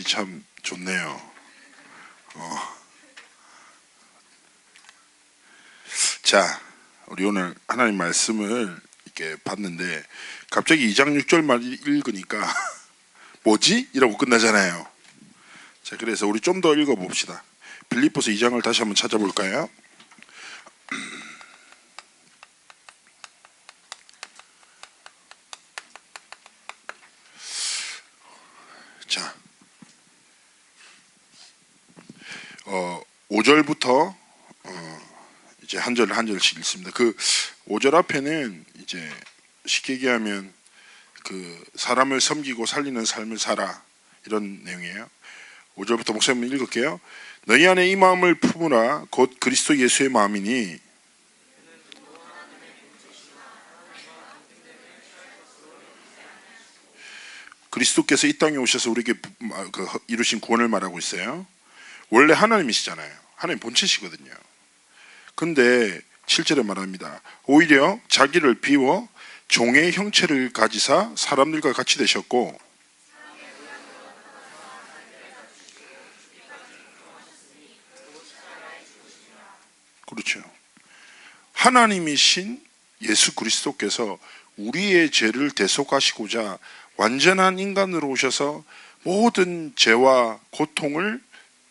참 좋네요. 자, 우리 오늘 하나님 말씀을 이렇게 봤는데 갑자기 2장 6절만 읽으니까 뭐지? 이라고 끝나잖아요. 자, 그래서 우리 좀 더 읽어봅시다. 빌립보서 2장을 다시 한번 찾아볼까요? 자, 5절부터 이제 한 절 한 절씩 읽습니다. 그 5절 앞에는 이제 쉽게 얘기하면 그 사람을 섬기고 살리는 삶을 살아, 이런 내용이에요. 5절부터 목사님 읽을게요. 너희 안에 이 마음을 품으라. 곧 그리스도 예수의 마음이니 그리스도께서 이 땅에 오셔서 우리에게 이루신 구원을 말하고 있어요. 원래 하나님이시잖아요. 하나님 본체시거든요. 근데 7절에 말합니다. 오히려 자기를 비워 종의 형체를 가지사 사람들과 같이 되셨고, 그렇죠. 하나님이신 예수 그리스도께서 우리의 죄를 대속하시고자 완전한 인간으로 오셔서 모든 죄와 고통을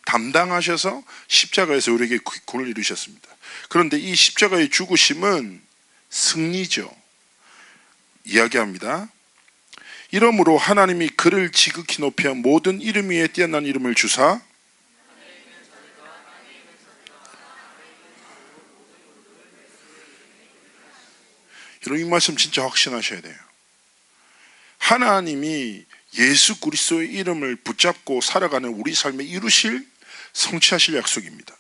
담당하셔서 십자가에서 우리에게 구원을 이루셨습니다. 그런데 이 십자가의 죽으심은 승리죠. 이야기합니다. 이러므로 하나님이 그를 지극히 높여 모든 이름 위에 뛰어난 이름을 주사 여러분, 이 말씀 진짜 확신하셔야 돼요. 하나님이 예수 그리스도의 이름을 붙잡고 살아가는 우리 삶에 이루실, 성취하실 약속입니다.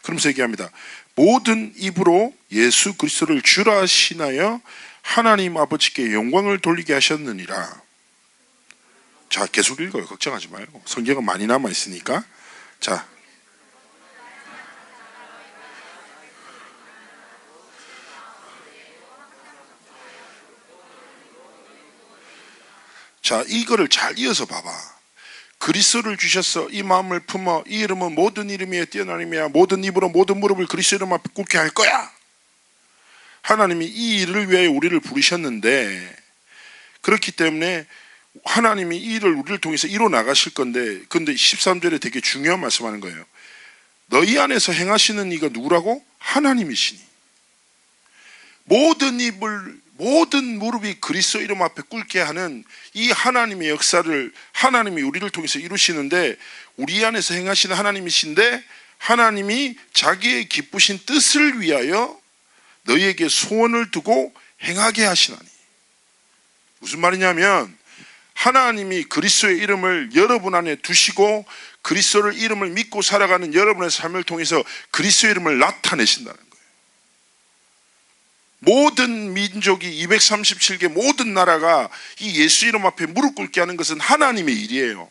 그러면서 얘기합니다. 모든 입으로 예수 그리스도를 주라 신하여 하나님 아버지께 영광을 돌리게 하셨느니라. 자, 계속 읽어요. 걱정하지 말고. 성경은 많이 남아 있으니까. 자, 이거를 잘 이어서 봐봐. 그리스도를 주셔서 이 마음을 품어 이 이름은 모든 이름에 뛰어난 이름이야. 모든 입으로 모든 무릎을 그리스도 이름 앞에 꿇게 할 거야. 하나님이 이 일을 위해 우리를 부르셨는데, 그렇기 때문에 하나님이 이 일을 우리를 통해서 이뤄 나가실 건데, 근데 13절에 되게 중요한 말씀하는 거예요. 너희 안에서 행하시는 이가 누구라고? 하나님이시니. 모든 무릎이 그리스도 이름 앞에 꿇게 하는 이 하나님의 역사를 하나님이 우리를 통해서 이루시는데, 우리 안에서 행하시는 하나님이신데, 하나님이 자기의 기쁘신 뜻을 위하여 너희에게 소원을 두고 행하게 하시나니. 무슨 말이냐면, 하나님이 그리스도의 이름을 여러분 안에 두시고 그리스도의 이름을 믿고 살아가는 여러분의 삶을 통해서 그리스도의 이름을 나타내신다는 거예요. 모든 민족이 237개 모든 나라가 이 예수 이름 앞에 무릎 꿇게 하는 것은 하나님의 일이에요.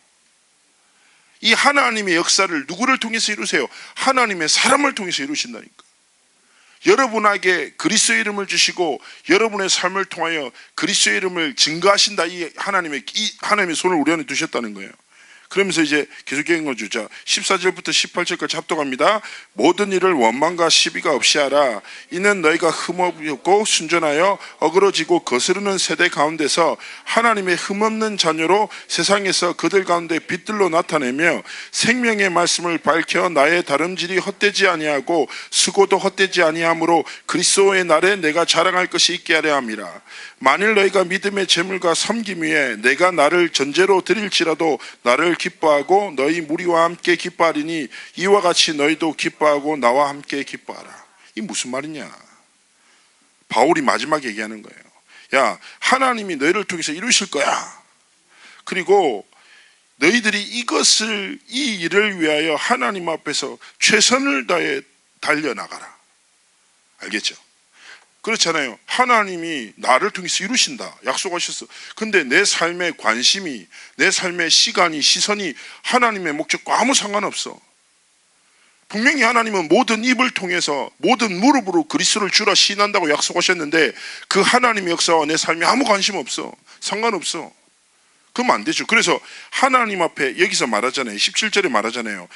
이 하나님의 역사를 누구를 통해서 이루세요? 하나님의 사람을 통해서 이루신다니까. 여러분에게 그리스도의 이름을 주시고 여러분의 삶을 통하여 그리스도의 이름을 증거하신다. 이 하나님의 손을 우리 안에 두셨다는 거예요. 그러면서 이제 계속 읽어주자. 14절부터 18절까지 합독합니다. 모든 일을 원망과 시비가 없이 하라. 이는 너희가 흠없고 순전하여 어그러지고 거스르는 세대 가운데서 하나님의 흠없는 자녀로 세상에서 그들 가운데 빛들로 나타내며 생명의 말씀을 밝혀 나의 다름질이 헛되지 아니하고 수고도 헛되지 아니하므로 그리스도의 날에 내가 자랑할 것이 있게 하려 함이라. 만일 너희가 믿음의 재물과 섬김 위에 내가 나를 전제로 드릴지라도 나를 기뻐하고 너희 무리와 함께 기뻐하리니 이와 같이 너희도 기뻐하고 나와 함께 기뻐하라. 이 무슨 말이냐? 바울이 마지막에 얘기하는 거예요. 야, 하나님이 너희를 통해서 이루실 거야. 그리고 너희들이 이 일을 위하여 하나님 앞에서 최선을 다해 달려나가라. 알겠죠? 그렇잖아요. 하나님이 나를 통해서 이루신다. 약속하셨어. 근데 내 삶의 관심이, 내 삶의 시간이, 시선이 하나님의 목적과 아무 상관없어. 분명히 하나님은 모든 입을 통해서 모든 무릎으로 그리스도를 주라 시인한다고 약속하셨는데 그 하나님의 역사와 내 삶에 아무 관심 없어. 상관없어. 그러면 안 되죠. 그래서 하나님 앞에 여기서 말하잖아요. 17절에 말하잖아요.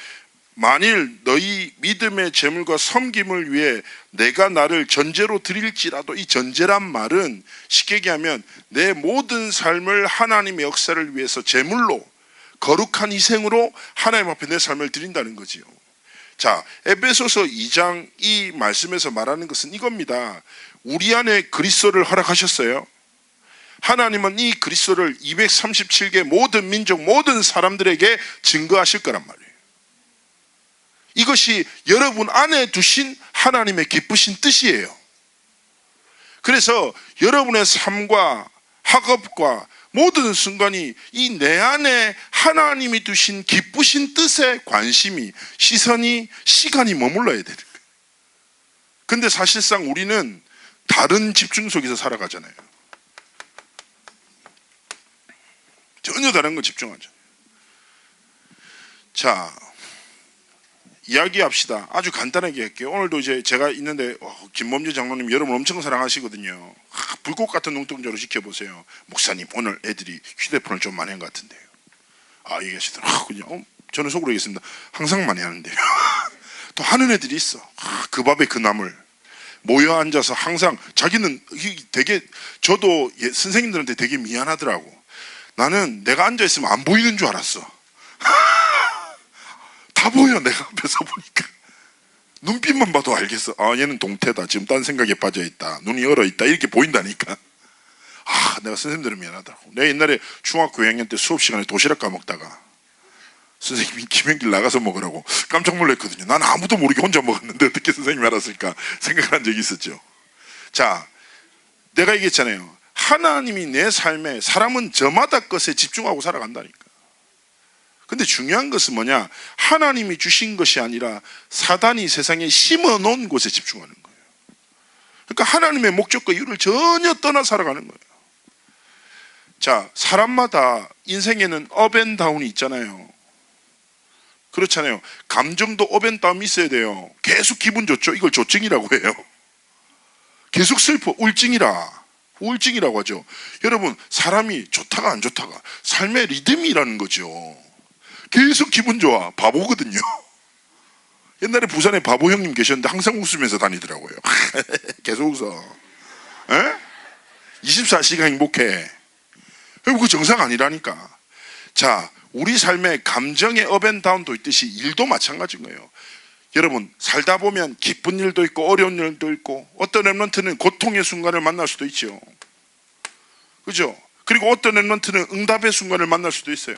만일 너희 믿음의 제물과 섬김을 위해 내가 나를 전제로 드릴지라도, 이 전제란 말은 쉽게 얘기하면 내 모든 삶을 하나님의 역사를 위해서 제물로, 거룩한 희생으로 하나님 앞에 내 삶을 드린다는 거지요. 자, 에베소서 2장 이 말씀에서 말하는 것은 이겁니다. 우리 안에 그리스도를 허락하셨어요. 하나님은 이 그리스도를 237개 모든 민족, 모든 사람들에게 증거하실 거란 말이에요. 이것이 여러분 안에 두신 하나님의 기쁘신 뜻이에요. 그래서 여러분의 삶과 학업과 모든 순간이 이 내 안에 하나님이 두신 기쁘신 뜻에 관심이, 시선이, 시간이 머물러야 되는 거예요. 근데 사실상 우리는 다른 집중 속에서 살아가잖아요. 전혀 다른 거 집중하죠. 자, 이야기합시다. 아주 간단하게 할게요. 오늘도 이제 제가 있는데 김범재 장로님 여러분 엄청 사랑하시거든요. 불꽃 같은 눈동자로 지켜보세요. 목사님 오늘 애들이 휴대폰을 좀 많이 한 것 같은데요. 얘기하시더라고요. 그냥 저는 속으로 얘기했습니다. 항상 많이 하는데요. 또 하는 애들이 있어. 그 밥에 그 나물 모여 앉아서 항상 자기는 되게, 저도 선생님들한테 되게 미안하더라고. 나는 내가 앉아있으면 안 보이는 줄 알았어. 다 보여. 내가 앞에서 보니까 눈빛만 봐도 알겠어. 얘는 동태다. 지금 딴 생각에 빠져있다. 눈이 얼어있다. 이렇게 보인다니까. 내가 선생님들은 미안하다고. 내가 옛날에 중학교 2학년 때 수업 시간에 도시락 까먹다가 선생님이 김현길 나가서 먹으라고 깜짝 놀랐거든요. 난 아무도 모르게 혼자 먹었는데 어떻게 선생님이 알았을까 생각을 한 적이 있었죠. 자, 내가 얘기했잖아요. 하나님이 내 삶에, 사람은 저마다 것에 집중하고 살아간다니까. 근데 중요한 것은 뭐냐? 하나님이 주신 것이 아니라 사단이 세상에 심어 놓은 곳에 집중하는 거예요. 그러니까 하나님의 목적과 이유를 전혀 떠나 살아가는 거예요. 자, 사람마다 인생에는 업앤다운이 있잖아요. 그렇잖아요. 감정도 업앤다운이 있어야 돼요. 계속 기분 좋죠. 이걸 조증이라고 해요. 계속 슬퍼, 우울증이라고 하죠. 여러분, 사람이 좋다가 안 좋다가 삶의 리듬이라는 거죠. 계속 기분 좋아. 바보거든요. 옛날에 부산에 바보 형님 계셨는데 항상 웃으면서 다니더라고요. 계속 웃어. 24시간 행복해. 그 정상 아니라니까. 자, 우리 삶의 감정의 업앤다운도 있듯이 일도 마찬가지인 거예요. 여러분, 살다 보면 기쁜 일도 있고 어려운 일도 있고, 어떤 렘넌트는 고통의 순간을 만날 수도 있죠. 그죠? 그리고 어떤 렘넌트는 응답의 순간을 만날 수도 있어요.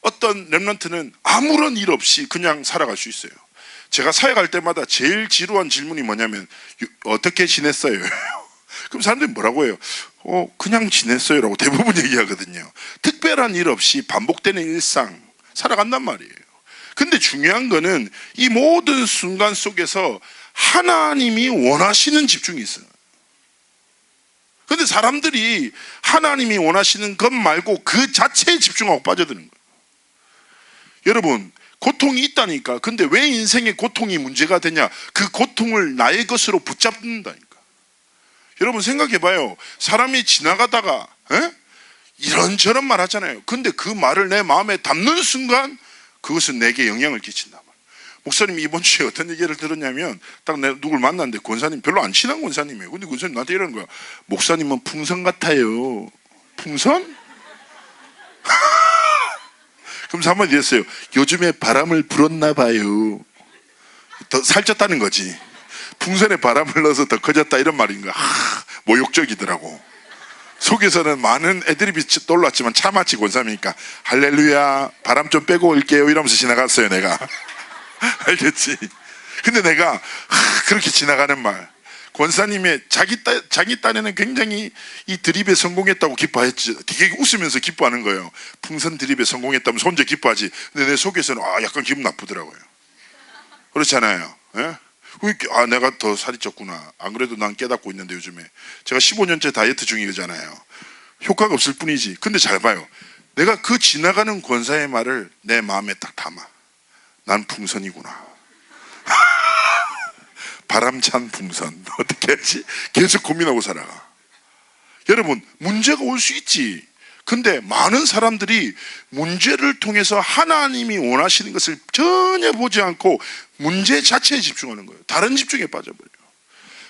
어떤 렘넌트는 아무런 일 없이 그냥 살아갈 수 있어요. 제가 사역할 때마다 제일 지루한 질문이 뭐냐면 어떻게 지냈어요? 그럼 사람들이 뭐라고 해요? 그냥 지냈어요 라고 대부분 얘기하거든요. 특별한 일 없이 반복되는 일상 살아간단 말이에요. 근데 중요한 거는 이 모든 순간 속에서 하나님이 원하시는 집중이 있어요. 근데 사람들이 하나님이 원하시는 것 말고 그 자체에 집중하고 빠져드는 거예요. 여러분, 고통이 있다니까. 근데 왜 인생의 고통이 문제가 되냐? 그 고통을 나의 것으로 붙잡는다니까. 여러분 생각해봐요. 사람이 지나가다가 이런저런 말 하잖아요. 근데 그 말을 내 마음에 담는 순간 그것은 내게 영향을 끼친단 말이에요. 목사님 이번 주에 어떤 얘기를 들었냐면, 딱 내가 누굴 만났는데 권사님, 별로 안 친한 권사님이에요. 근데 권사님 나한테 이러는 거야. 목사님은 풍선 같아요. 풍선? 그럼 한마디 했어요. 요즘에 바람을 불었나 봐요. 더 살쪘다는 거지. 풍선에 바람을 넣어서 더 커졌다 이런 말인 거야. 모욕적이더라고. 속에서는 많은 애드립이 떠올랐지만 참았지. 권사님이니까 할렐루야 바람 좀 빼고 올게요 이러면서 지나갔어요 내가. 알겠지? 근데 내가 그렇게 지나가는 말, 권사님의 자기 딴에는 굉장히 이 드립에 성공했다고 기뻐했지. 되게 웃으면서 기뻐하는 거예요. 풍선 드립에 성공했다면 혼자 기뻐하지. 근데 내 속에서는 약간 기분 나쁘더라고요. 그렇잖아요. 예? 내가 더 살이 쪘구나. 안 그래도 난 깨닫고 있는데 요즘에 제가 15년째 다이어트 중이잖아요. 효과가 없을 뿐이지. 근데 잘 봐요. 내가 그 지나가는 권사의 말을 내 마음에 딱 담아. 난 풍선이구나. 바람찬 풍선 어떻게 하지? 계속 고민하고 살아가. 여러분, 문제가 올 수 있지. 근데 많은 사람들이 문제를 통해서 하나님이 원하시는 것을 전혀 보지 않고 문제 자체에 집중하는 거예요. 다른 집중에 빠져버려요.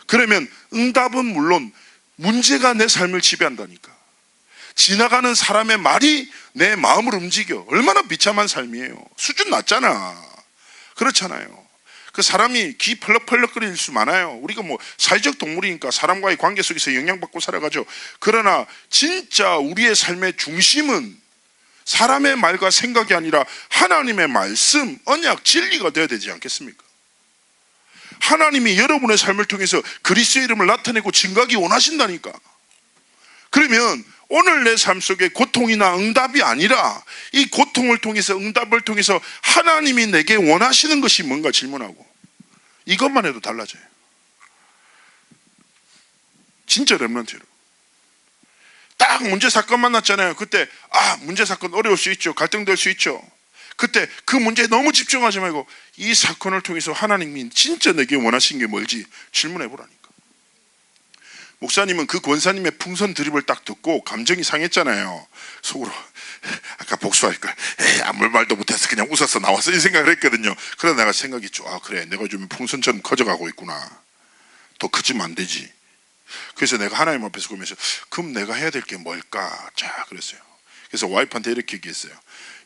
그러면 응답은 물론 문제가 내 삶을 지배한다니까. 지나가는 사람의 말이 내 마음을 움직여. 얼마나 비참한 삶이에요. 수준 낮잖아. 그렇잖아요. 그 사람이 귀 펄럭펄럭거릴 수 많아요. 우리가 뭐 사회적 동물이니까 사람과의 관계 속에서 영향받고 살아가죠. 그러나 진짜 우리의 삶의 중심은 사람의 말과 생각이 아니라 하나님의 말씀, 언약, 진리가 되어야 되지 않겠습니까? 하나님이 여러분의 삶을 통해서 그리스도의 이름을 나타내고 증거하기 원하신다니까. 그러면 오늘 내 삶 속에 고통이나 응답이 아니라 이 고통을 통해서, 응답을 통해서 하나님이 내게 원하시는 것이 뭔가 질문하고, 이것만 해도 달라져요. 진짜 렘넌트로 딱 문제 사건 만났잖아요. 그때 문제 사건 어려울 수 있죠. 갈등될 수 있죠. 그때 그 문제에 너무 집중하지 말고 이 사건을 통해서 하나님이 진짜 내게 원하신 게 뭘지 질문해 보라니까. 목사님은 그 권사님의 풍선 드립을 딱 듣고 감정이 상했잖아요. 속으로 아까 복수할 걸, 아무 말도 못해서 그냥 웃어서 나왔어, 이 생각을 했거든요. 그러다 내가 생각했죠. 그래, 내가 좀 풍선처럼 커져가고 있구나. 더 커지면 안 되지. 그래서 내가 하나님 앞에서 보면서 그럼 내가 해야 될 게 뭘까? 자, 그랬어요. 그래서 와이프한테 이렇게 얘기했어요.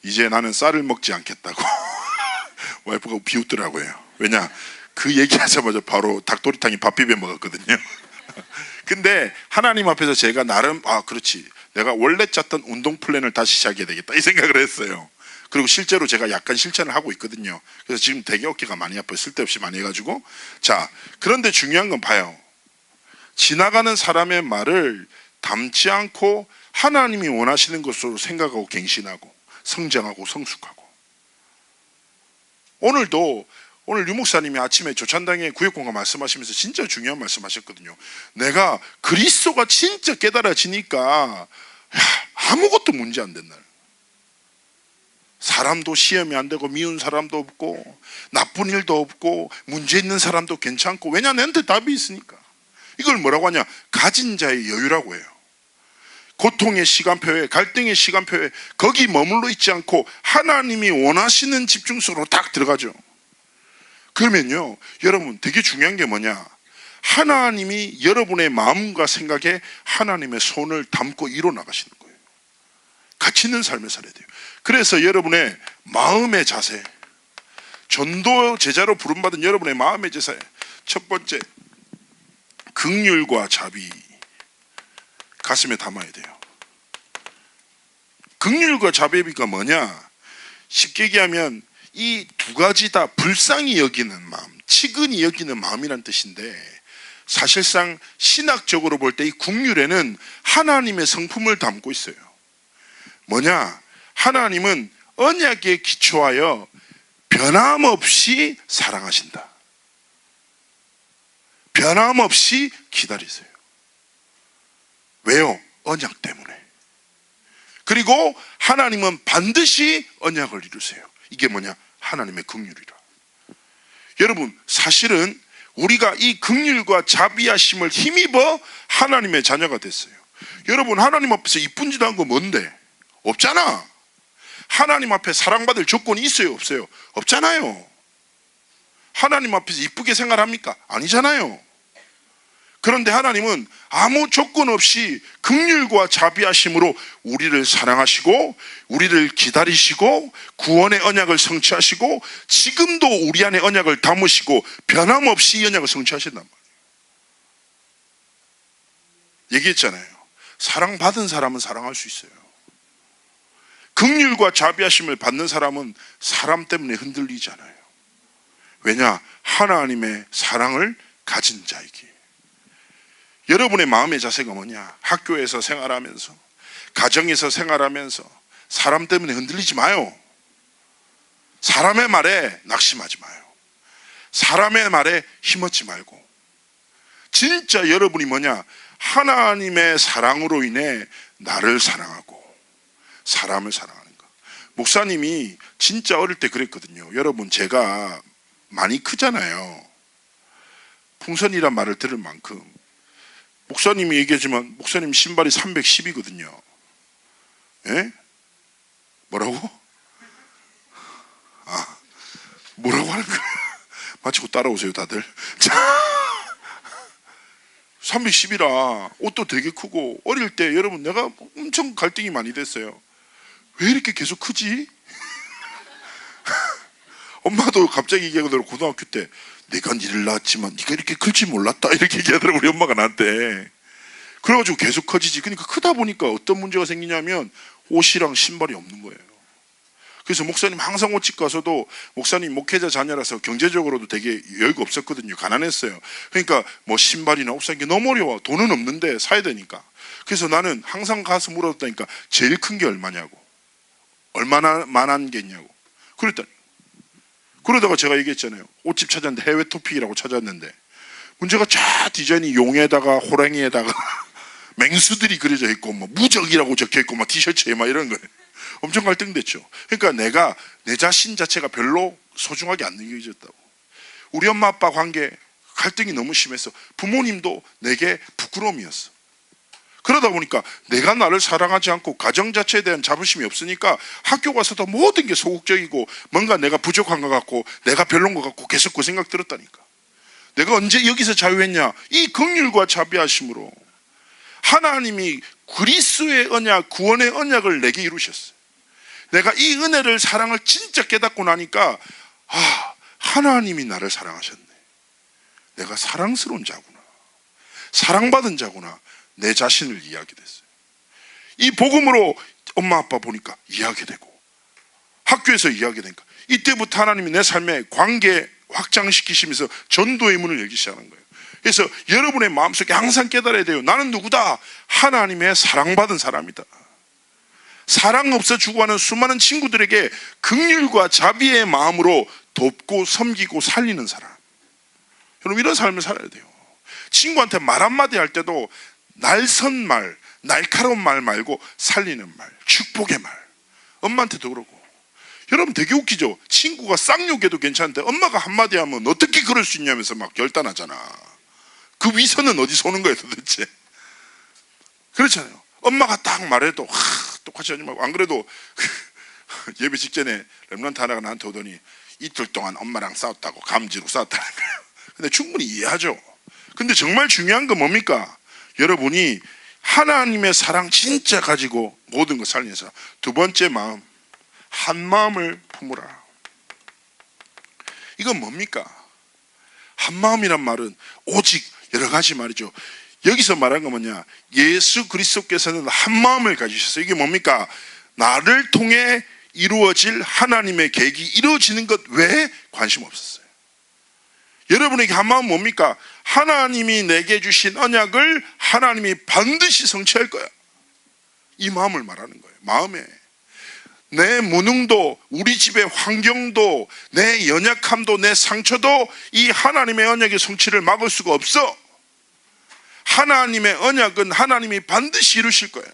이제 나는 쌀을 먹지 않겠다고. 와이프가 비웃더라고요. 왜냐, 그 얘기하자마자 바로 닭도리탕에 밥 비벼 먹었거든요. 근데 하나님 앞에서 제가 나름 그렇지, 내가 원래 짰던 운동 플랜을 다시 시작해야 되겠다, 이 생각을 했어요. 그리고 실제로 제가 약간 실천을 하고 있거든요. 그래서 지금 되게 어깨가 많이 아파요. 쓸데없이 많이 해가지고. 자, 그런데 중요한 건 봐요. 지나가는 사람의 말을 담지 않고 하나님이 원하시는 것으로 생각하고 갱신하고 성장하고 성숙하고. 오늘 유 목사님이 아침에 조찬당의 구역공과 말씀하시면서 진짜 중요한 말씀하셨거든요. 내가 그리스도가 진짜 깨달아지니까 아무것도 문제 안 된다. 사람도 시험이 안 되고 미운 사람도 없고 나쁜 일도 없고 문제 있는 사람도 괜찮고, 왜냐, 내한테 답이 있으니까. 이걸 뭐라고 하냐, 가진 자의 여유라고 해요. 고통의 시간표에, 갈등의 시간표에 거기 머물러 있지 않고 하나님이 원하시는 집중 속으로 딱 들어가죠. 그러면요, 여러분, 되게 중요한 게 뭐냐, 하나님이 여러분의 마음과 생각에 하나님의 손을 담고 이뤄나가시는 거예요. 가치 있는 삶을 살아야 돼요. 그래서 여러분의 마음의 자세, 전도 제자로 부름받은 여러분의 마음의 자세, 첫 번째, 긍휼과 자비 가슴에 담아야 돼요. 긍휼과 자비가 뭐냐, 쉽게 얘기하면 이 두 가지 다 불쌍히 여기는 마음, 치근히 여기는 마음이란 뜻인데, 사실상 신학적으로 볼 때 이 긍휼에는 하나님의 성품을 담고 있어요. 뭐냐, 하나님은 언약에 기초하여 변함없이 사랑하신다. 변함없이 기다리세요. 왜요? 언약 때문에. 그리고 하나님은 반드시 언약을 이루세요. 이게 뭐냐? 하나님의 긍휼이라. 여러분, 사실은 우리가 이 긍휼과 자비하심을 힘입어 하나님의 자녀가 됐어요. 여러분, 하나님 앞에서 이쁜 짓 한 거 뭔데? 없잖아. 하나님 앞에 사랑받을 조건이 있어요, 없어요? 없잖아요. 하나님 앞에서 이쁘게 생활합니까? 아니잖아요. 그런데 하나님은 아무 조건 없이 긍휼과 자비하심으로 우리를 사랑하시고 우리를 기다리시고 구원의 언약을 성취하시고 지금도 우리 안에 언약을 담으시고 변함없이 이 언약을 성취하신단 말이에요. 얘기했잖아요. 사랑받은 사람은 사랑할 수 있어요. 긍휼과 자비하심을 받는 사람은 사람 때문에 흔들리지 않아요. 왜냐? 하나님의 사랑을 가진 자이기에. 여러분의 마음의 자세가 뭐냐? 학교에서 생활하면서, 가정에서 생활하면서 사람 때문에 흔들리지 마요. 사람의 말에 낙심하지 마요. 사람의 말에 힘없지 말고, 진짜 여러분이 뭐냐? 하나님의 사랑으로 인해 나를 사랑하고 사람을 사랑하는 것. 목사님이 진짜 어릴 때 그랬거든요. 여러분, 제가 많이 크잖아요. 풍선이란 말을 들을 만큼. 목사님이 얘기하지만 목사님 신발이 310이거든요. 예? 뭐라고? 뭐라고 하는 거야? 마치고 따라오세요 다들. 자, 310이라 옷도 되게 크고, 어릴 때 여러분 내가 엄청 갈등이 많이 됐어요. 왜 이렇게 계속 크지? 엄마도 갑자기 얘기하더라고. 고등학교 때 내가 니를 낳았지만 네가 이렇게 클지 몰랐다 이렇게 얘기하더라고 우리 엄마가 나한테. 그래가지고 계속 커지지. 그러니까 크다 보니까 어떤 문제가 생기냐면 옷이랑 신발이 없는 거예요. 그래서 목사님 항상 옷집 가서도, 목사님 목회자 자녀라서 경제적으로도 되게 여유가 없었거든요. 가난했어요. 그러니까 뭐 신발이나 옷 사는 게 너무 어려워. 돈은 없는데 사야 되니까. 그래서 나는 항상 가서 물어봤다니까 제일 큰 게 얼마냐고, 얼마나 만한 게 있냐고 그랬더니, 그러다가 제가 얘기했잖아요. 옷집 찾았는데 해외 토픽이라고 찾았는데 문제가 쫙 디자인이 용에다가 호랑이에다가 맹수들이 그려져 있고 뭐 무적이라고 적혀 있고 막 티셔츠에 막 이런 거예요. 엄청 갈등됐죠. 그러니까 내가 내 자신 자체가 별로 소중하게 안 느껴졌다고. 우리 엄마 아빠 관계 갈등이 너무 심해서 부모님도 내게 부끄러움이었어. 그러다 보니까 내가 나를 사랑하지 않고 가정 자체에 대한 자부심이 없으니까 학교 가서도 모든 게 소극적이고 뭔가 내가 부족한 것 같고 내가 별론 것 같고 계속 그 생각 들었다니까. 내가 언제 여기서 자유했냐? 이 긍휼과 자비하심으로 하나님이 그리스도의 언약, 구원의 언약을 내게 이루셨어요. 내가 이 은혜를, 사랑을 진짜 깨닫고 나니까 하나님이 나를 사랑하셨네. 내가 사랑스러운 자구나, 사랑받은 자구나, 내 자신을 이해하게 됐어요. 이 복음으로 엄마 아빠 보니까 이해하게 되고 학교에서 이해하게 되니까 이때부터 하나님이 내 삶에 관계 확장시키시면서 전도의 문을 열기 시작하는 거예요. 그래서 여러분의 마음속에 항상 깨달아야 돼요. 나는 누구다? 하나님의 사랑받은 사람이다. 사랑 없어 죽어가는 수많은 친구들에게 긍휼과 자비의 마음으로 돕고 섬기고 살리는 사람. 여러분 이런 삶을 살아야 돼요. 친구한테 말 한마디 할 때도 날선 말, 날카로운 말 말고 살리는 말, 축복의 말. 엄마한테도 그러고. 여러분 되게 웃기죠? 친구가 쌍욕해도 괜찮은데 엄마가 한마디 하면 어떻게 그럴 수 있냐면서 막 결단하잖아. 그 위선은 어디서 오는 거예요 도대체? 그렇잖아요. 엄마가 딱 말해도 똑같이 하지 말고. 안 그래도 예배 직전에 렘넌트 하나가 나한테 오더니 이틀 동안 엄마랑 싸웠다고, 감지로 싸웠다는 거예요. 근데 충분히 이해하죠. 근데 정말 중요한 건 뭡니까? 여러분이 하나님의 사랑 진짜 가지고 모든 걸 살리는 사람. 두 번째 마음, 한 마음을 품으라. 이건 뭡니까? 한 마음이란 말은 오직 여러 가지 말이죠. 여기서 말한 건 뭐냐? 예수 그리스도께서는 한 마음을 가지셨어요. 이게 뭡니까? 나를 통해 이루어질 하나님의 계획이 이루어지는 것 외에 관심 없었어요. 여러분에게 한 마음은 뭡니까? 하나님이 내게 주신 언약을 하나님이 반드시 성취할 거야. 이 마음을 말하는 거예요. 마음에 내 무능도, 우리 집의 환경도, 내 연약함도, 내 상처도 이 하나님의 언약의 성취를 막을 수가 없어. 하나님의 언약은 하나님이 반드시 이루실 거야.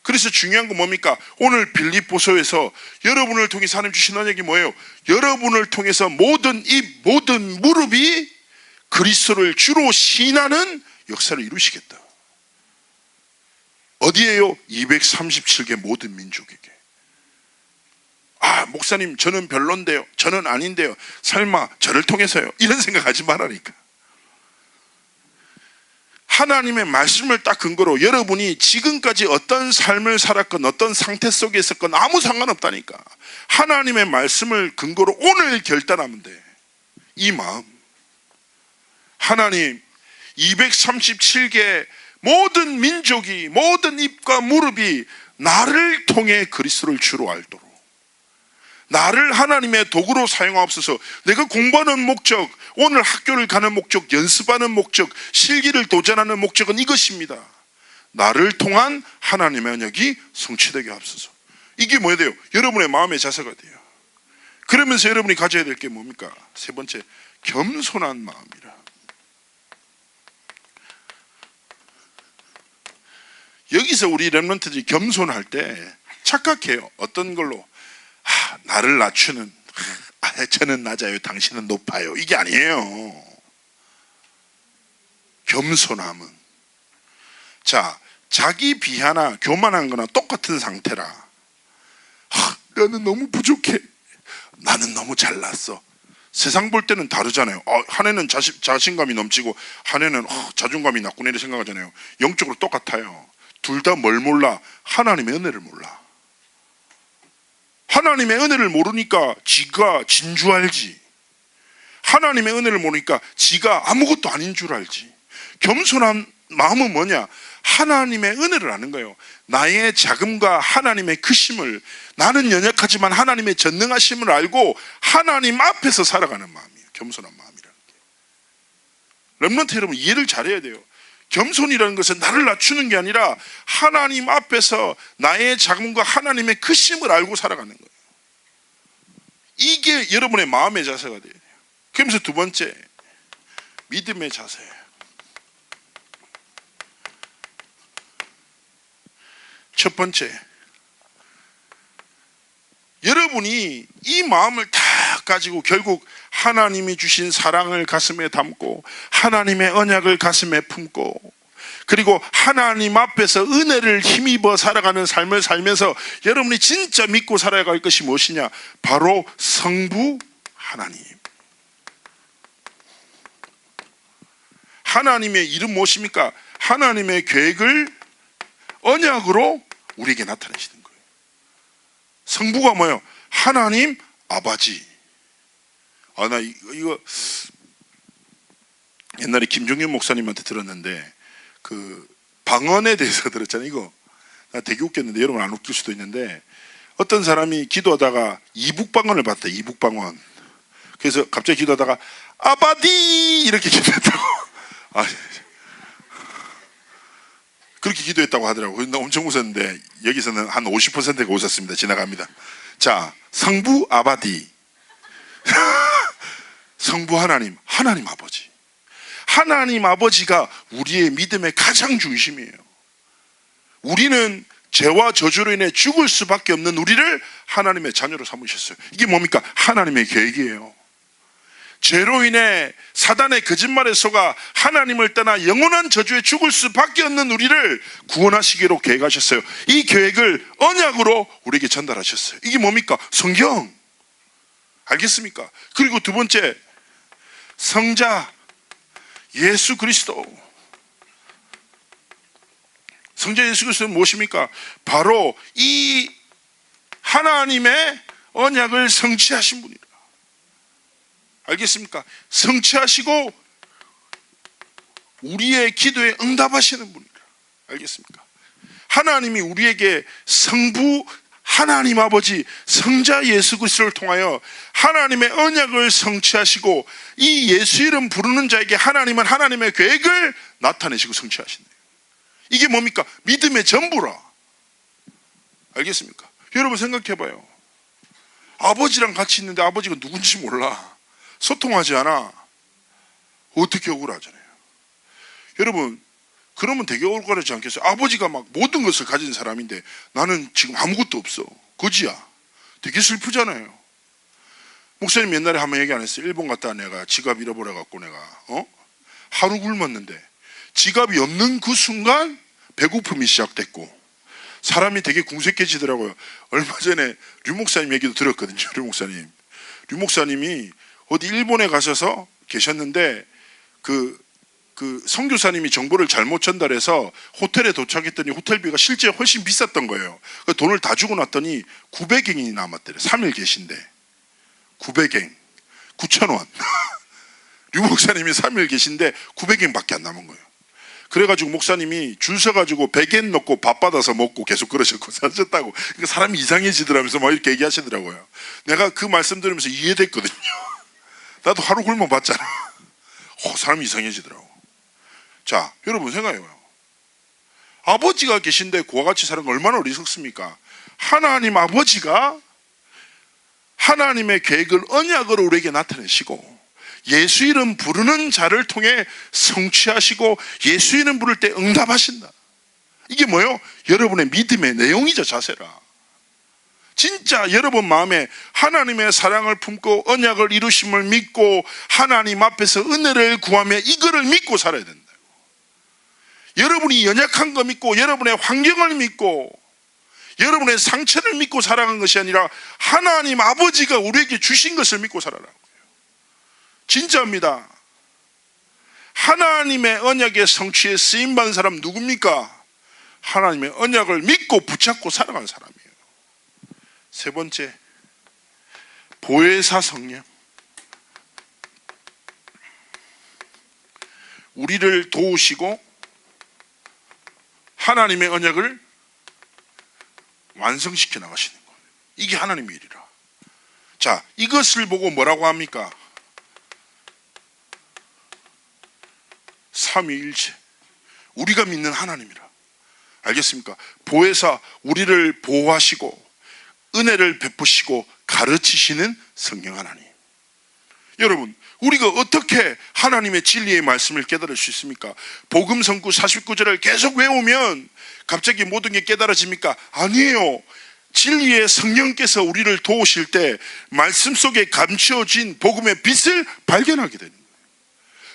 그래서 중요한 건 뭡니까? 오늘 빌립보서에서 여러분을 통해서 하나님 주신 언약이 뭐예요? 여러분을 통해서 모든 무릎이 그리스도를 주로 시인하는 역사를 이루시겠다. 어디에요? 237개 모든 민족에게. 목사님 저는 별론데요, 저는 아닌데요, 설마 저를 통해서요, 이런 생각하지 말라니까. 하나님의 말씀을 딱 근거로 여러분이 지금까지 어떤 삶을 살았건 어떤 상태 속에 있었건 아무 상관없다니까. 하나님의 말씀을 근거로 오늘 결단하면 돼. 이 마음, 하나님 237개 모든 민족이, 모든 입과 무릎이 나를 통해 그리스도를 주로 알도록, 나를 하나님의 도구로 사용하옵소서. 내가 공부하는 목적, 오늘 학교를 가는 목적, 연습하는 목적, 실기를 도전하는 목적은 이것입니다. 나를 통한 하나님의 언약이 성취되게 하옵소서. 이게 뭐야 돼요? 여러분의 마음의 자세가 돼요. 그러면서 여러분이 가져야 될 게 뭡니까? 세 번째, 겸손한 마음이라. 여기서 우리 렘넌트들이 겸손할 때 착각해요. 어떤 걸로? 나를 낮추는, 저는 낮아요, 당신은 높아요, 이게 아니에요. 겸손함은 자, 자기 비하나 교만한 거나 똑같은 상태라. 나는 너무 부족해. 나는 너무 잘났어. 세상 볼 때는 다르잖아요. 한 애는 자신감이 넘치고 한 애는 자존감이 낮구나 이렇게 생각하잖아요. 영적으로 똑같아요. 둘 다 뭘 몰라? 하나님의 은혜를 몰라. 하나님의 은혜를 모르니까 지가 진 줄 알지. 하나님의 은혜를 모르니까 지가 아무것도 아닌 줄 알지. 겸손한 마음은 뭐냐? 하나님의 은혜를 아는 거예요. 나의 자금과 하나님의 크심을, 나는 연약하지만 하나님의 전능하심을 알고 하나님 앞에서 살아가는 마음이에요. 겸손한 마음이라는 게. 렘넌트 여러분 이해를 잘해야 돼요. 겸손이라는 것은 나를 낮추는 게 아니라 하나님 앞에서 나의 자금과 하나님의 크심을 알고 살아가는 거예요. 이게 여러분의 마음의 자세가 돼요. 그러면서 두 번째, 믿음의 자세. 첫 번째, 여러분이 이 마음을 다 가지고 결국 하나님이 주신 사랑을 가슴에 담고 하나님의 언약을 가슴에 품고 그리고 하나님 앞에서 은혜를 힘입어 살아가는 삶을 살면서 여러분이 진짜 믿고 살아야 할 것이 무엇이냐? 바로 성부 하나님. 하나님의 이름 무엇입니까? 하나님의 계획을 언약으로 우리에게 나타내시는 거예요. 성부가 뭐예요? 하나님 아버지. 나 이거 옛날에 김종윤 목사님한테 들었는데 그 방언에 대해서 들었잖아요. 이거 나 되게 웃겼는데 여러분 안 웃길 수도 있는데 어떤 사람이 기도하다가 이북방언을 봤다. 이북방언. 그래서 갑자기 기도하다가 아바디 이렇게 기도했다고. 그렇게 기도했다고 하더라고요. 나 엄청 웃었는데 여기서는 한 50%가 웃었습니다. 지나갑니다. 자, 성부 아바디. 성부 하나님, 하나님 아버지. 하나님 아버지가 우리의 믿음의 가장 중심이에요. 우리는 죄와 저주로 인해 죽을 수밖에 없는 우리를 하나님의 자녀로 삼으셨어요. 이게 뭡니까? 하나님의 계획이에요. 죄로 인해 사단의 거짓말에 속아 하나님을 떠나 영원한 저주에 죽을 수밖에 없는 우리를 구원하시기로 계획하셨어요. 이 계획을 언약으로 우리에게 전달하셨어요. 이게 뭡니까? 성경. 알겠습니까? 그리고 두 번째, 성자 예수 그리스도. 성자 예수 그리스도는 무엇입니까? 바로 이 하나님의 언약을 성취하신 분이다. 알겠습니까? 성취하시고 우리의 기도에 응답하시는 분이다. 알겠습니까? 하나님이 우리에게 성부 하나님 아버지 성자 예수 그리스도를 통하여 하나님의 언약을 성취하시고 이 예수 이름 부르는 자에게 하나님은 하나님의 계획을 나타내시고 성취하신다. 이게 뭡니까? 믿음의 전부라. 알겠습니까? 여러분 생각해봐요. 아버지랑 같이 있는데 아버지가 누군지 몰라. 소통하지 않아. 어떻게 억울하잖아요. 여러분 그러면 되게 억울하지 않겠어요? 아버지가 막 모든 것을 가진 사람인데 나는 지금 아무것도 없어. 거지야. 되게 슬프잖아요. 목사님 옛날에 한번 얘기 안 했어요? 일본 갔다 내가 지갑 잃어버려갖고 내가 하루 굶었는데 지갑이 없는 그 순간 배고픔이 시작됐고 사람이 되게 궁색해지더라고요. 얼마 전에 류 목사님 얘기도 들었거든요. 류 목사님이 어디 일본에 가셔서 계셨는데 그 선교사님이 정보를 잘못 전달해서 호텔에 도착했더니 호텔비가 실제 훨씬 비쌌던 거예요. 그 돈을 다 주고 났더니 900엔이 남았대요. 3일 계신데 900엔 9,000원. 류 목사님이 3일 계신데 900엔밖에 안 남은 거예요. 그래가지고 목사님이 줄 서가지고 100엔 넣고 밥 받아서 먹고 계속 그러셨고 사셨다고. 그러니까 사람이 이상해지더라면서 막 이렇게 얘기하시더라고요. 내가 그 말씀 들으면서 이해됐거든요. 나도 하루 굶어 봤잖아. 사람이 이상해지더라고. 자, 여러분 생각해봐요. 아버지가 계신데 그와 같이 사는 건 얼마나 어리석습니까? 하나님 아버지가 하나님의 계획을 언약으로 우리에게 나타내시고 예수 이름 부르는 자를 통해 성취하시고 예수 이름 부를 때 응답하신다. 이게 뭐예요? 여러분의 믿음의 내용이죠. 자세라. 진짜 여러분 마음에 하나님의 사랑을 품고 언약을 이루심을 믿고 하나님 앞에서 은혜를 구하며 이거를 믿고 살아야 된다. 여러분이 연약한 거 믿고 여러분의 환경을 믿고 여러분의 상처를 믿고 살아가는 것이 아니라 하나님 아버지가 우리에게 주신 것을 믿고 살아라고요. 진짜입니다. 하나님의 언약의 성취에 쓰임받은 사람 누굽니까? 하나님의 언약을 믿고 붙잡고 살아가는 사람이에요. 세 번째, 보혜사 성령. 우리를 도우시고 하나님의 언약을 완성시켜 나가시는 거예요. 이게 하나님의 일이라. 자, 이것을 보고 뭐라고 합니까? 삼위일체, 우리가 믿는 하나님이라. 알겠습니까? 보혜사, 우리를 보호하시고 은혜를 베푸시고 가르치시는 성령 하나님. 여러분, 우리가 어떻게 하나님의 진리의 말씀을 깨달을 수 있습니까? 복음 성구 49절을 계속 외우면 갑자기 모든 게 깨달아집니까? 아니에요. 진리의 성령께서 우리를 도우실 때 말씀 속에 감추어진 복음의 빛을 발견하게 되는 거예요.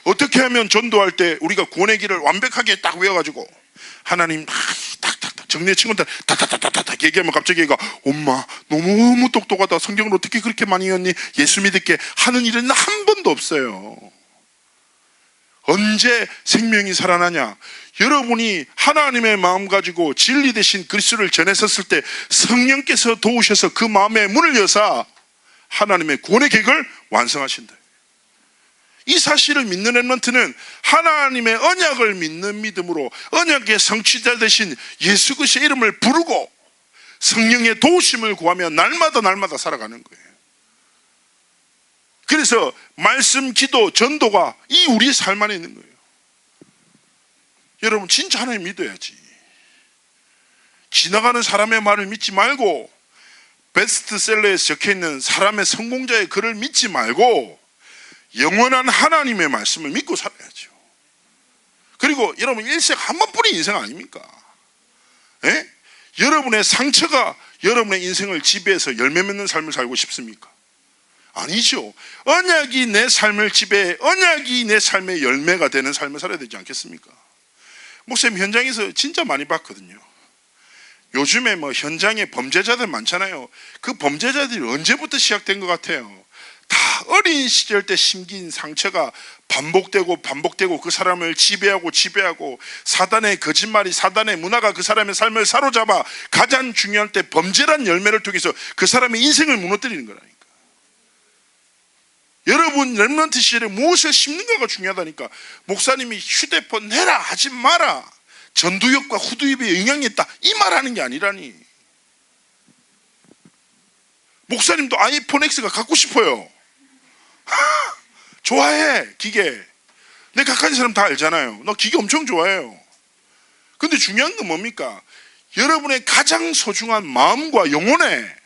어떻게 하면 전도할 때 우리가 구원의 길을 완벽하게 딱 외워가지고 하나님 탁탁탁 정리의 친구들 탁탁탁탁 얘기하면 갑자기 얘가 엄마 너무 똑똑하다, 성경을 어떻게 그렇게 많이 읽었니, 예수 믿을게 하는 일은 한 번도 없어요. 언제 생명이 살아나냐? 여러분이 하나님의 마음 가지고 진리 대신 그리스도를 전했었을 때 성령께서 도우셔서 그 마음의 문을 여사 하나님의 구원의 계획을 완성하신다. 이 사실을 믿는 렘넌트는 하나님의 언약을 믿는 믿음으로 언약의 성취자 되신 예수 그리스도의 이름을 부르고 성령의 도우심을 구하며 날마다 살아가는 거예요. 그래서 말씀, 기도, 전도가 이 우리 삶 안에 있는 거예요. 여러분, 진짜 하나님 믿어야지. 지나가는 사람의 말을 믿지 말고 베스트셀러에 적혀있는 사람의 성공자의 글을 믿지 말고 영원한 하나님의 말씀을 믿고 살아야죠. 그리고 여러분, 일생 한 번뿐인 인생 아닙니까? 예? 여러분의 상처가 여러분의 인생을 지배해서 열매 맺는 삶을 살고 싶습니까? 아니죠. 언약이 내 삶을 지배해 언약이 내 삶의 열매가 되는 삶을 살아야 되지 않겠습니까? 목사님, 현장에서 진짜 많이 봤거든요. 요즘에 현장에 범죄자들 많잖아요. 그 범죄자들이 언제부터 시작된 것 같아요? 다 어린 시절 때 심긴 상처가 반복되고 그 사람을 지배하고 사단의 거짓말이, 사단의 문화가 그 사람의 삶을 사로잡아 가장 중요할 때 범죄란 열매를 통해서 그 사람의 인생을 무너뜨리는 거라니까. 여러분, 렘넌트 시절에 무엇을 심는가가 중요하다니까. 목사님이 휴대폰 내라 하지 마라, 전두엽과 후두엽에 영향이 있다, 이 말하는 게 아니라니. 목사님도 아이폰 X가 갖고 싶어요. 좋아해, 기계. 내 가까이 사람 다 알잖아요. 너 기계 엄청 좋아해요. 근데 중요한 건 뭡니까? 여러분의 가장 소중한 마음과 영혼에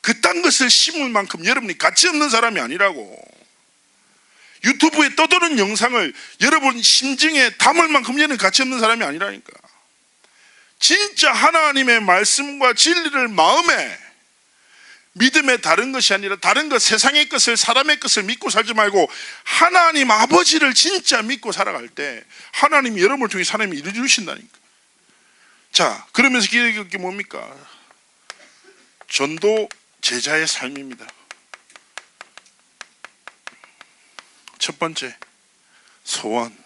그딴 것을 심을 만큼 여러분이 가치 없는 사람이 아니라고. 유튜브에 떠도는 영상을 여러분 심증에 담을 만큼 여러분 가치 없는 사람이 아니라니까. 진짜 하나님의 말씀과 진리를 마음에, 믿음의 다른 것이 아니라 다른 것, 세상의 것을, 사람의 것을 믿고 살지 말고 하나님 아버지를 진짜 믿고 살아갈 때 하나님이 여러분을 통해 하나님이 이루어주신다니까. 자, 그러면서 기록할 게 뭡니까? 전도 제자의 삶입니다. 첫 번째, 소원.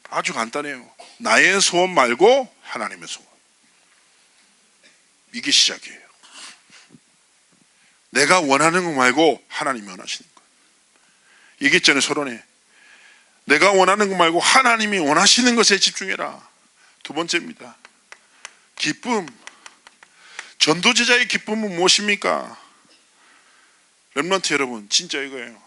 아주 간단해요. 나의 소원 말고 하나님의 소원. 이게 시작이에요. 내가 원하는 거 말고 하나님이 원하시는 거. 얘기했잖아요, 서론에. 내가 원하는 거 말고 하나님이 원하시는 것에 집중해라. 두 번째입니다. 기쁨. 전도제자의 기쁨은 무엇입니까? 렘넌트 여러분, 진짜 이거예요.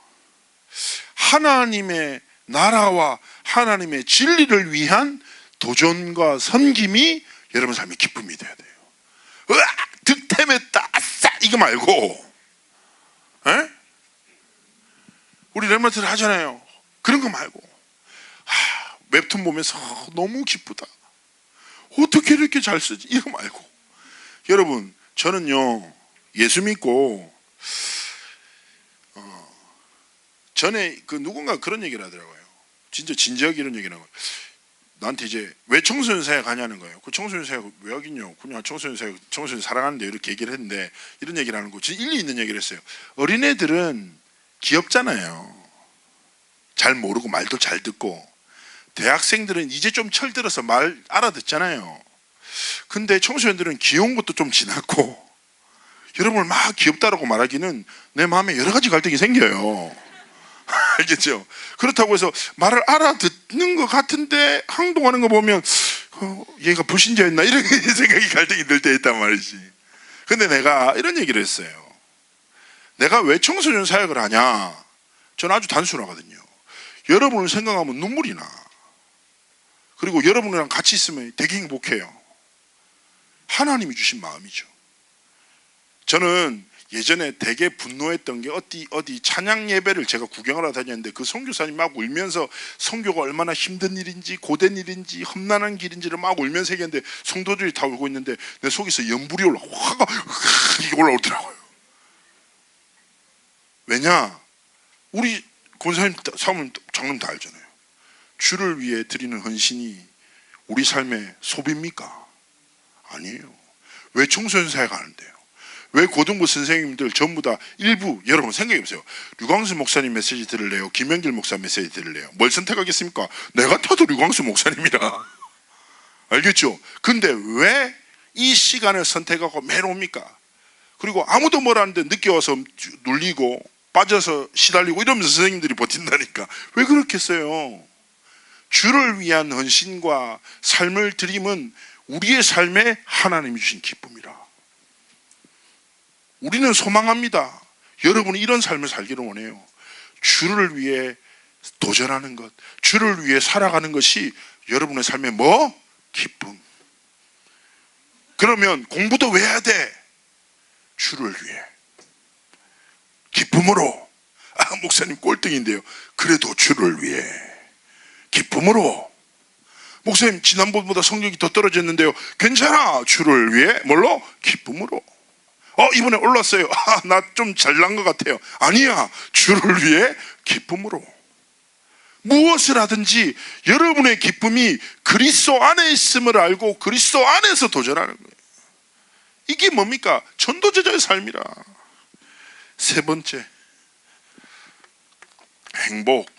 하나님의 나라와 하나님의 진리를 위한 도전과 섬김이 여러분 삶의 기쁨이 돼야 돼요. 으악! 득템했다! 아싸! 이거 말고, 에? 우리 렘넌트들 하잖아요. 그런 거 말고, 웹툰 보면서 너무 기쁘다, 어떻게 이렇게 잘 쓰지, 이거 말고. 여러분, 저는요, 예수 믿고 전에 누군가 그런 얘기를 하더라고요. 진짜 진지하게 이런 얘기를 하고, 나한테 이제 왜 청소년 사회 가냐는 거예요. 그 청소년 사회가 왜 하긴요. 그냥 청소년 사랑하는데 이렇게 얘기를 했는데 이런 얘기를 하는 거 진짜 일리 있는 얘기를 했어요. 어린애들은 귀엽잖아요. 잘 모르고 말도 잘 듣고, 대학생들은 이제 좀 철들어서 말 알아듣잖아요. 근데 청소년들은 귀여운 것도 좀 지났고, 여러분을 막 귀엽다라고 말하기는 내 마음에 여러 가지 갈등이 생겨요. 알겠죠? 그렇다고 해서 말을 알아듣는 것 같은데 행동하는 거 보면 얘가 불신자였나 이런 생각이 갈등이 들 때 있단 말이지. 근데 내가 이런 얘기를 했어요. 내가 왜 청소년 사역을 하냐? 저는 아주 단순하거든요. 여러분을 생각하면 눈물이 나. 그리고 여러분이랑 같이 있으면 되게 행복해요. 하나님이 주신 마음이죠. 저는 예전에 되게 분노했던 게 어디 찬양 예배를 제가 구경하러 다녔는데 그 선교사님 막 울면서 선교가 얼마나 힘든 일인지 고된 일인지 험난한 길인지를 막 울면서 얘기했는데 성도들이 다 울고 있는데 내 속에서 연불이 화가 이게 올라오더라고요. 왜냐? 우리 권사님, 사모님, 장로님 다 알잖아요. 주를 위해 드리는 헌신이 우리 삶의 소비입니까? 아니에요. 왜 청소년 사회가 하는데요? 왜 고등부 선생님들 전부 다 일부, 여러분 생각해보세요. 류광수 목사님 메시지 들을래요? 김영길 목사 메시지 들을래요? 뭘 선택하겠습니까? 내가 타도 류광수 목사님이라. 알겠죠? 근데 왜 이 시간을 선택하고 매일 옵니까? 그리고 아무도 뭐라는데 늦게 와서 눌리고 빠져서 시달리고 이러면서 선생님들이 버틴다니까. 왜 그렇겠어요? 주를 위한 헌신과 삶을 드림은 우리의 삶에 하나님이 주신 기쁨이라. 우리는 소망합니다. 여러분이 이런 삶을 살기를 원해요. 주를 위해 도전하는 것, 주를 위해 살아가는 것이 여러분의 삶의 뭐? 기쁨. 그러면 공부도 왜 해야 돼? 주를 위해. 기쁨으로. 목사님 꼴등인데요. 그래도 주를 위해. 기쁨으로. 목사님 지난번보다 성적이 더 떨어졌는데요. 괜찮아. 주를 위해. 뭘로? 기쁨으로. 이번에 올랐어요. 나 좀 잘난 것 같아요. 아니야. 주를 위해 기쁨으로. 무엇을 하든지 여러분의 기쁨이 그리스도 안에 있음을 알고 그리스도 안에서 도전하는 거예요. 이게 뭡니까? 전도제자의 삶이라. 세 번째, 행복.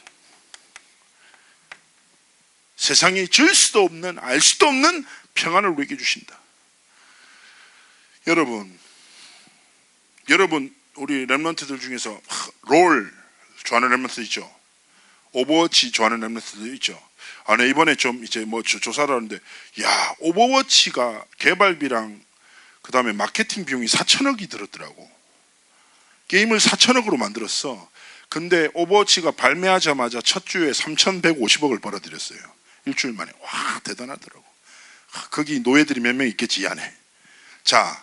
세상이 줄 수도 없는, 알 수도 없는 평안을 우리에게 주신다. 여러분 우리 렘넌트들 중에서 롤 좋아하는 렘넌트 있죠? 오버워치 좋아하는 렘넌트도 있죠? 네, 이번에 좀 이제 뭐 조사를 하는데, 야, 오버워치가 개발비랑 그 다음에 마케팅 비용이 4천억이 들었더라고. 게임을 4천억으로 만들었어. 근데 오버워치가 발매하자마자 첫 주에 3,150억을 벌어들였어요. 일주일 만에. 와, 대단하더라고. 거기 노예들이 몇 명 있겠지, 이 안에. 자,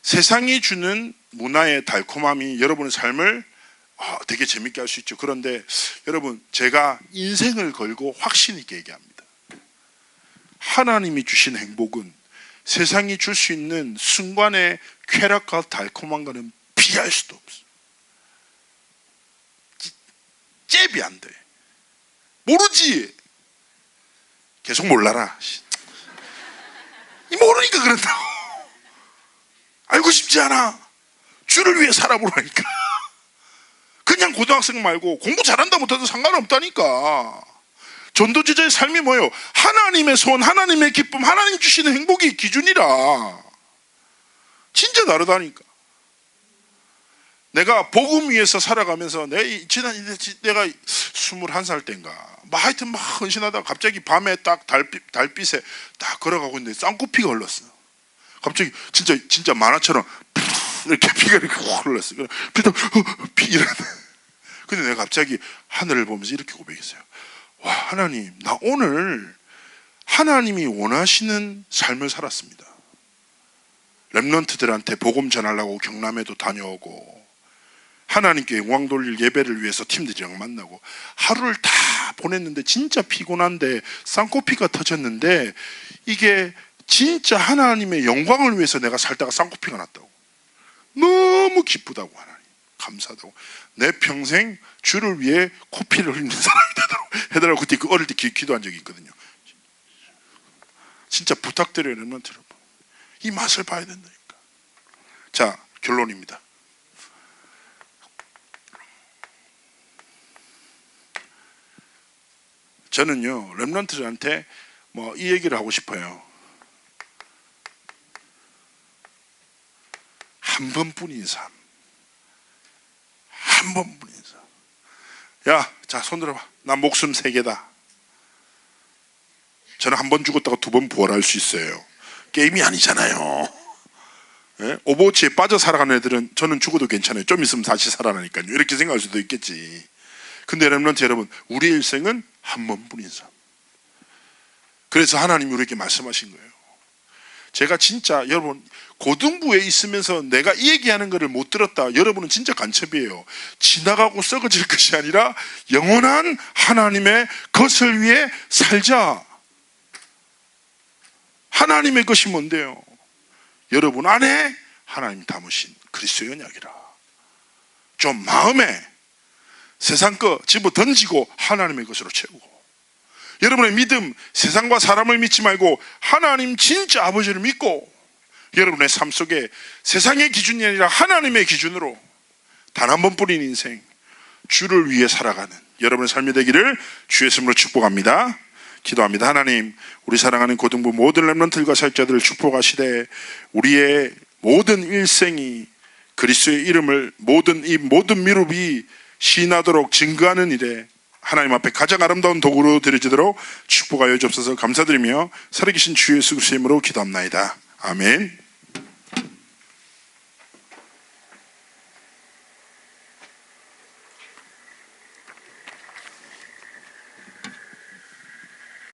세상이 주는 문화의 달콤함이 여러분의 삶을 되게 재밌게 할 수 있죠. 그런데 여러분, 제가 인생을 걸고 확신 있게 얘기합니다. 하나님이 주신 행복은 세상이 줄 수 있는 순간의 쾌락과 달콤한 것은 비할 수도 없어. 잽이 안 돼. 모르지. 계속 몰라라. 모르니까 그런다고. 알고 싶지 않아. 주를 위해 살아보라니까. 그냥 고등학생 말고 공부 잘한다 못해도 상관없다니까. 전도제자의 삶이 뭐예요? 하나님의 손, 하나님의 기쁨, 하나님 주시는 행복이 기준이라. 진짜 다르다니까. 내가 복음 위에서 살아가면서 내가 21살 때인가 하여튼 막 헌신하다가 갑자기 밤에 딱 달빛에 딱 걸어가고 있는데 쌍코피가 흘렀어. 갑자기 진짜 만화처럼 이렇게 피가 이렇게 확 흘렀어. 피 이러네. 근데 내가 갑자기 하늘을 보면서 이렇게 고백했어요. 와, 하나님, 나 오늘 하나님이 원하시는 삶을 살았습니다. 렘넌트들한테 복음 전하려고 경남에도 다녀오고 하나님께 영광 돌릴 예배를 위해서 팀들이랑 만나고 하루를 다 보냈는데 진짜 피곤한데 쌍코피가 터졌는데 이게 진짜 하나님의 영광을 위해서 내가 살다가 쌍코피가 났다고. 너무 기쁘다고. 하나님 감사하다고. 내 평생 주를 위해 코피를 흘리는 사람이 되도록 해달라고. 그때 어릴 때 기도한 적이 있거든요. 진짜 부탁드려요, 렘넌트 여러분. 이 맛을 봐야 된다니까. 자, 결론입니다. 저는요, 렘넌트들한테 이 얘기를 하고 싶어요. 한 번뿐인 삶. 한 번뿐인 삶. 야, 자, 손 들어봐. 나 목숨 3개다. 저는 한 번 죽었다가 2번 부활할 수 있어요. 게임이 아니잖아요. 예? 오버워치에 빠져 살아가는 애들은 저는 죽어도 괜찮아요. 좀 있으면 다시 살아나니까요. 이렇게 생각할 수도 있겠지. 근데 렘넌트 여러분, 우리의 일생은 한 번뿐인 삶. 그래서 하나님이 우리에게 말씀하신 거예요. 제가 진짜 여러분, 고등부에 있으면서 내가 이 얘기하는 것을 못 들었다. 여러분은 진짜 간첩이에요. 지나가고 썩어질 것이 아니라 영원한 하나님의 것을 위해 살자. 하나님의 것이 뭔데요? 여러분 안에 하나님 담으신 그리스도의 언약이라. 좀 마음에 세상 거 집어 던지고 하나님의 것으로 채우고, 여러분의 믿음 세상과 사람을 믿지 말고 하나님 진짜 아버지를 믿고, 여러분의 삶 속에 세상의 기준이 아니라 하나님의 기준으로 단 한 번뿐인 인생 주를 위해 살아가는 여러분의 삶이 되기를 주의 이름으로 축복합니다. 기도합니다. 하나님, 우리 사랑하는 고등부 모든 렘넌트들과 사역자들을 축복하시되 우리의 모든 일생이 그리스도의 이름을 이 모든 미룹이 시인하도록 증거하는 일에 하나님 앞에 가장 아름다운 도구로 드려지도록 축복하여 주옵소서. 감사드리며 살아계신 주 예수 그리스도의 이름으로 기도합나이다. 아멘.